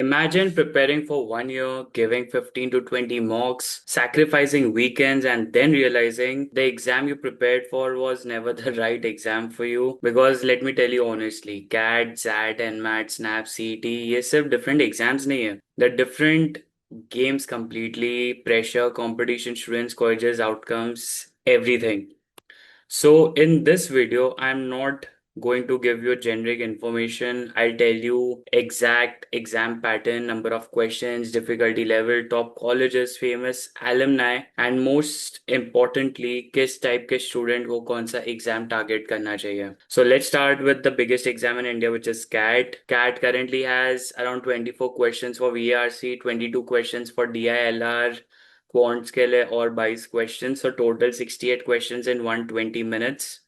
Imagine preparing for 1 year, giving 15 to 20 mocks, sacrificing weekends, and then realizing the exam you prepared for was never the right exam for you. Because let me tell you honestly, CAT, ZAT, NMAT, SNAP, CET, ये सिर्फ different exams नहीं है. The different games completely, pressure, competition, students, colleges, outcomes, everything. So in this video, I'm not going to give you generic information. I'll tell you exact exam pattern, number of questions, difficulty level, top colleges, famous alumni, and most importantly, किस type के student को कौन सा exam target करना चाहिए. So let's start with the biggest exam in India, which is CAT. CAT currently has around 24 questions for VRC, 22 questions for DILR, quants के लिए और 22 questions, so total 68 questions in 120 minutes.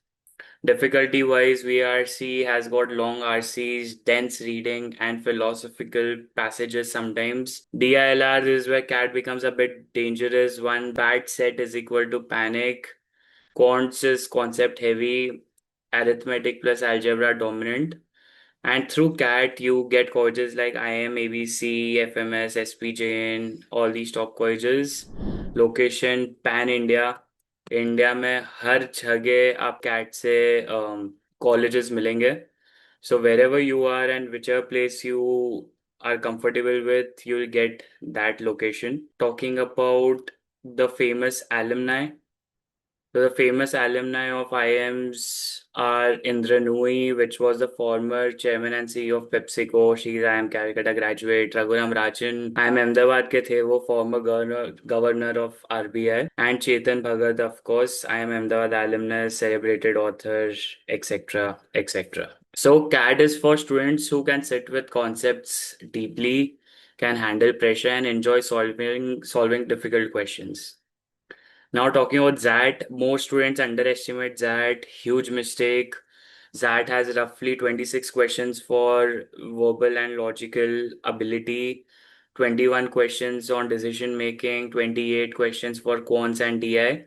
Difficulty wise, VRC has got long RCs, dense reading, and philosophical passages sometimes. DILR is where CAT becomes a bit dangerous. One bad set is equal to panic. Quants is concept heavy, arithmetic plus algebra dominant. And through CAT, you get colleges like IIM, ABC, FMS, SPJN, all these top colleges. Location pan India. India में हर जगह आप cat से colleges मिलेंगे. So wherever you are and whichever place you are comfortable with, you'll get that location. Talking about the famous alumni. So the famous alumni of IIMs are Indra Nui, which was the former chairman and CEO of PepsiCo. She's IIM Calcutta graduate. Raghuram Rajan, IIM Ahmedabad के थे वो former governor of RBI. And Chetan Bhagat, of course, IIM Ahmedabad alumnus, celebrated author, etc., etc. So CAT is for students who can sit with concepts deeply, can handle pressure, and enjoy solving difficult questions. Now talking about ZAT, most students underestimate ZAT. Huge mistake. ZAT has roughly 26 questions for verbal and logical ability, 21 questions on decision making, 28 questions for quants and DI,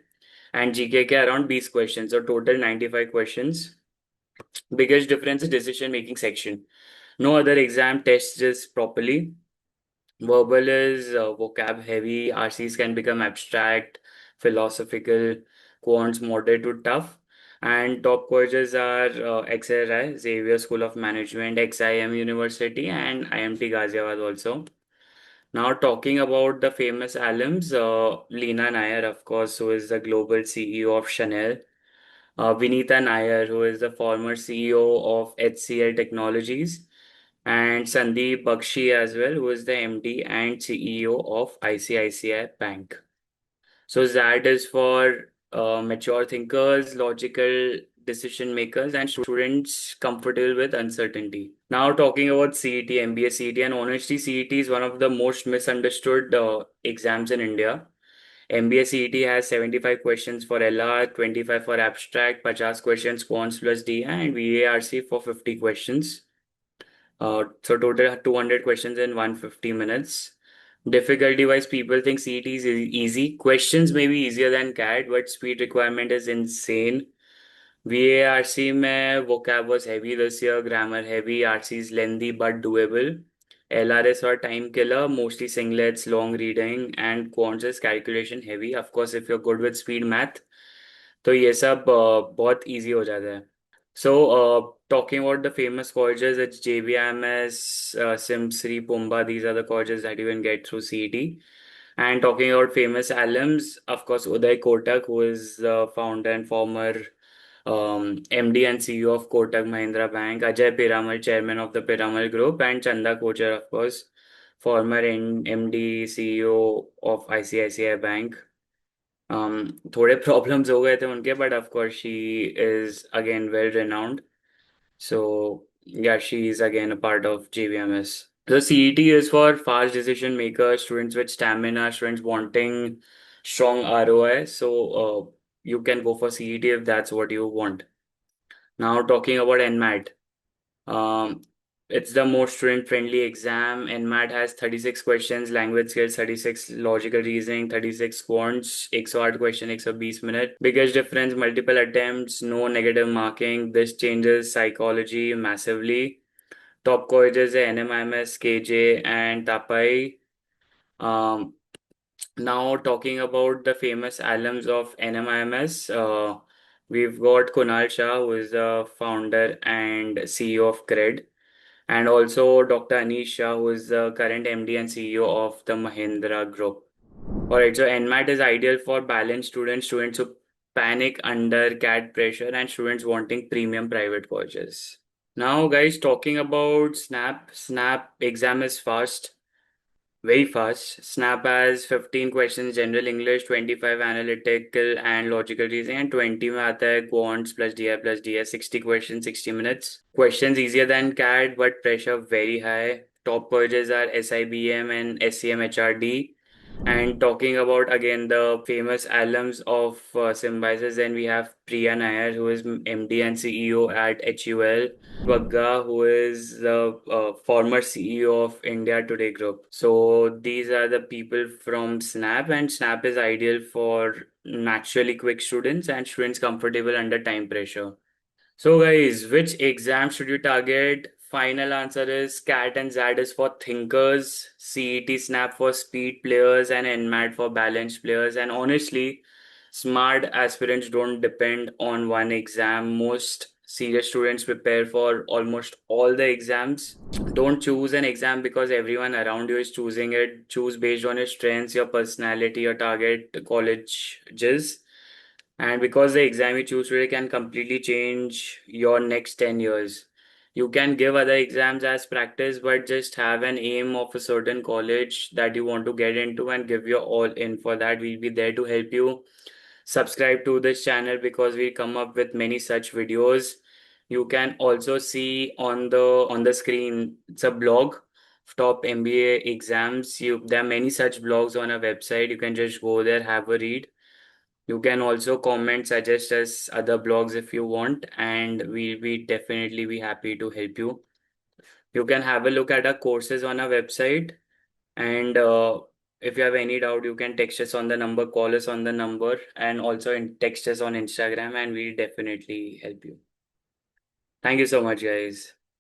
and GK ke around 20 questions, so total 95 questions. Biggest difference is decision making section. No other exam tests this properly. Verbal is vocab heavy, RCs can become abstract, philosophical, quants moderate to tough. And top colleges are XLRI, Xavier School of Management, XIM University, and IMT Ghaziabad also. Now, talking about the famous alums, Leena Nair, of course, who is the global CEO of Chanel, Vinita Nair, who is the former CEO of HCL Technologies, and Sandeep Bakshi as well, who is the MD and CEO of ICICI Bank. So that is for mature thinkers, logical decision makers, and students comfortable with uncertainty. Now talking about CET, MBA CET, and honestly, CET is one of the most misunderstood exams in India. MBA CET has 75 questions for LR, 25 for abstract, 50 questions quants plus DI, and VARC for 50 questions. So total 200 questions in 150 minutes. Difficulty wise, people think CET is easy. Questions may be easier than CAT, but speed requirement is insane. VARC में vocab was heavy this year, grammar heavy, RC is lengthy but doable. LRS or time killer, mostly singlets, long reading, and quants is calculation heavy. Of course, if you're good with speed math, तो ये सब बहुत easy हो जाता है. So, talking about the famous colleges, it's JBIMS, SIMSREE, Pumba. These are the colleges that you can get through CET. And talking about famous alums, of course, Uday Kotak, who is the founder and former MD and CEO of Kotak Mahindra Bank, Ajay Piramal, chairman of the Piramal Group, and Chanda Kochar, of course, former MD, CEO of ICICI Bank. थोड़े problems हो गए थे उनके, but of course she is again well renowned. So yeah, she is again a part of JBIMS. The CET is for fast decision makers, students with stamina, students wanting strong ROI. So you can go for CET if that's what you want. Now talking about NMAT. Um, it's the most student-friendly exam. NMAT has 36 questions, language skills 36, logical reasoning 36, quants 108 question 120 minute. Biggest difference, multiple attempts, no negative marking. This changes psychology massively. Top colleges are NMIMS, KJ, and Tapai. Um, Now talking about the famous alums of NMIMS, we've got Kunal Shah, who is the founder and CEO of CRED, and also Dr. Anish Shah, who is the current MD and CEO of the Mahindra Group. Alright, so NMAT is ideal for balanced students, students who panic under CAT pressure, and students wanting premium private colleges. Now, guys, talking about Snap exam is fast. Very fast. Snap has 15 questions general English, 25 analytical and logical reasoning, and 20 math, quants plus DI plus DS, 60 questions, 60 minutes. Questions easier than CAT, but pressure very high. Top colleges are SIBM and SEMHRD. And talking about again the famous alums of Symbiosis, then we have Priya Nair, who is MD and CEO at HUL. Wagga, who is the former CEO of India Today Group. So these are the people from Snap, and Snap is ideal for naturally quick students and students comfortable under time pressure. So, guys, which exam should you target? Final answer is CAT and ZAD is for thinkers, CET SNAP for speed players, and NMAT for balanced players. And honestly, smart aspirants don't depend on one exam. Most serious students prepare for almost all the exams. Don't choose an exam because everyone around you is choosing it. Choose based on your strengths, your personality, your target colleges, and because the exam you choose today can completely change your next 10 years. You can give other exams as practice, but just have an aim of a certain college that you want to get into and give your all in for that. We'll be there to help you. Subscribe to this channel because we come up with many such videos. You can also see on the screen, it's a blog, top MBA exams. There are many such blogs on our website. You can just go there, have a read. You can also comment, suggest us other blogs if you want, and we'll be definitely be happy to help you. You can have a look at our courses on our website, and if you have any doubt, you can text us on the number, call us on the number, and also text us on Instagram, and we'll definitely help you. Thank you so much, guys.